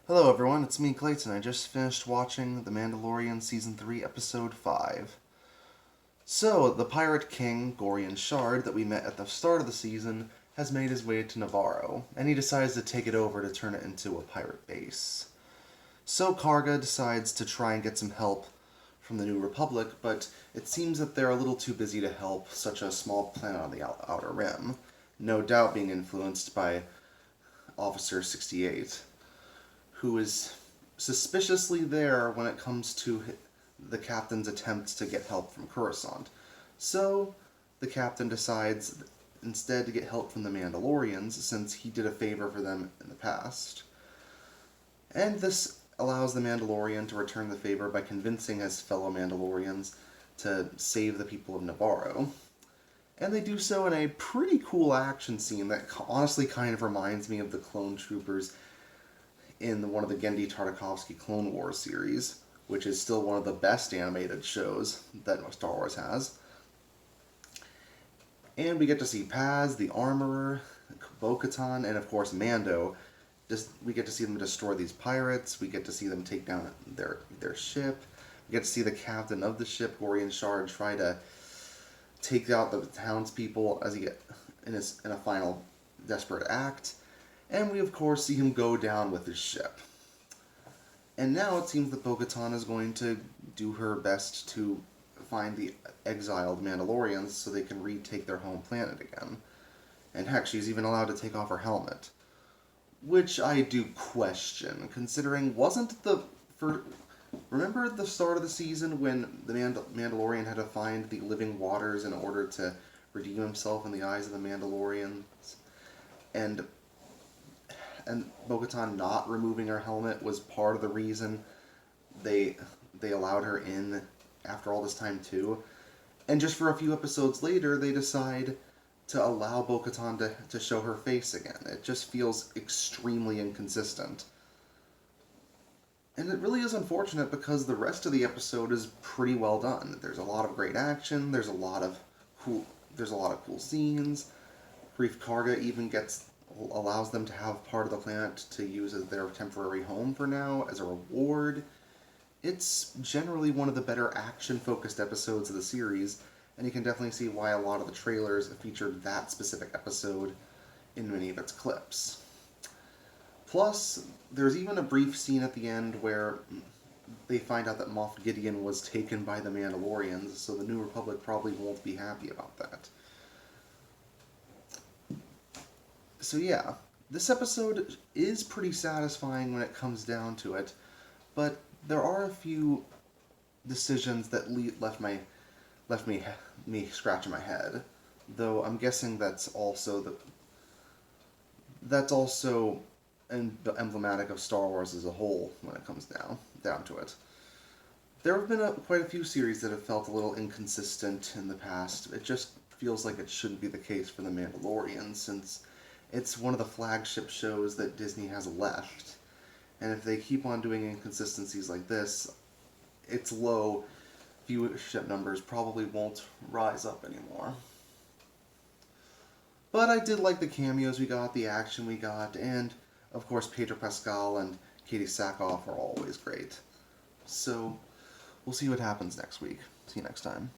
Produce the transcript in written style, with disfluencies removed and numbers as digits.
Hello everyone, it's me Clayton. I just finished watching The Mandalorian Season 3, Episode 5. So, the Pirate King, Gorian Shard, that we met at the start of the season, has made his way to Nevarro, and he decides to take it over to turn it into a pirate base. So Karga decides to try and get some help from the New Republic, but it seems that they're a little too busy to help such a small planet on the Outer Rim, no doubt being influenced by Officer 68. Who is suspiciously there when it comes to the captain's attempts to get help from Coruscant. So, the captain decides instead to get help from the Mandalorians, since he did a favor for them in the past. And this allows the Mandalorian to return the favor by convincing his fellow Mandalorians to save the people of Nevarro. And they do so in a pretty cool action scene that honestly kind of reminds me of the clone troopers in one of the Genndy Tartakovsky Clone Wars series, which is still one of the best animated shows that Star Wars has. And we get to see Paz, the Armorer, Bo-Katan, and of course Mando. We get to see them destroy these pirates. We get to see them take down their ship. We get to see the captain of the ship, Gorian Shard, try to take out the townspeople as he in a final desperate act. And we, of course, see him go down with his ship. And now it seems that Bo-Katan is going to do her best to find the exiled Mandalorians so they can retake their home planet again. And heck, she's even allowed to take off her helmet. Which I do question, considering remember at the start of the season when the Mandalorian had to find the living waters in order to redeem himself in the eyes of the Mandalorians? And Bo-Katan not removing her helmet was part of the reason they allowed her in after all this time too. And just for a few episodes later, they decide to allow Bo-Katan to show her face again. It just feels extremely inconsistent. And it really is unfortunate because the rest of the episode is pretty well done. There's a lot of great action, there's a lot of cool scenes. Greef Karga even allows them to have part of the planet to use as their temporary home for now, as a reward. It's generally one of the better action-focused episodes of the series, and you can definitely see why a lot of the trailers featured that specific episode in many of its clips. Plus, there's even a brief scene at the end where they find out that Moff Gideon was taken by the Mandalorians, so the New Republic probably won't be happy about that. So yeah, this episode is pretty satisfying when it comes down to it, but there are a few decisions that left me scratching my head. Though I'm guessing that's also emblematic of Star Wars as a whole when it comes down to it. There have been quite a few series that have felt a little inconsistent in the past. It just feels like it shouldn't be the case for The Mandalorian, since it's one of the flagship shows that Disney has left. And if they keep on doing inconsistencies like this, its low viewership numbers probably won't rise up anymore. But I did like the cameos we got, the action we got, and of course Pedro Pascal and Katie Sackhoff are always great. So, we'll see what happens next week. See you next time.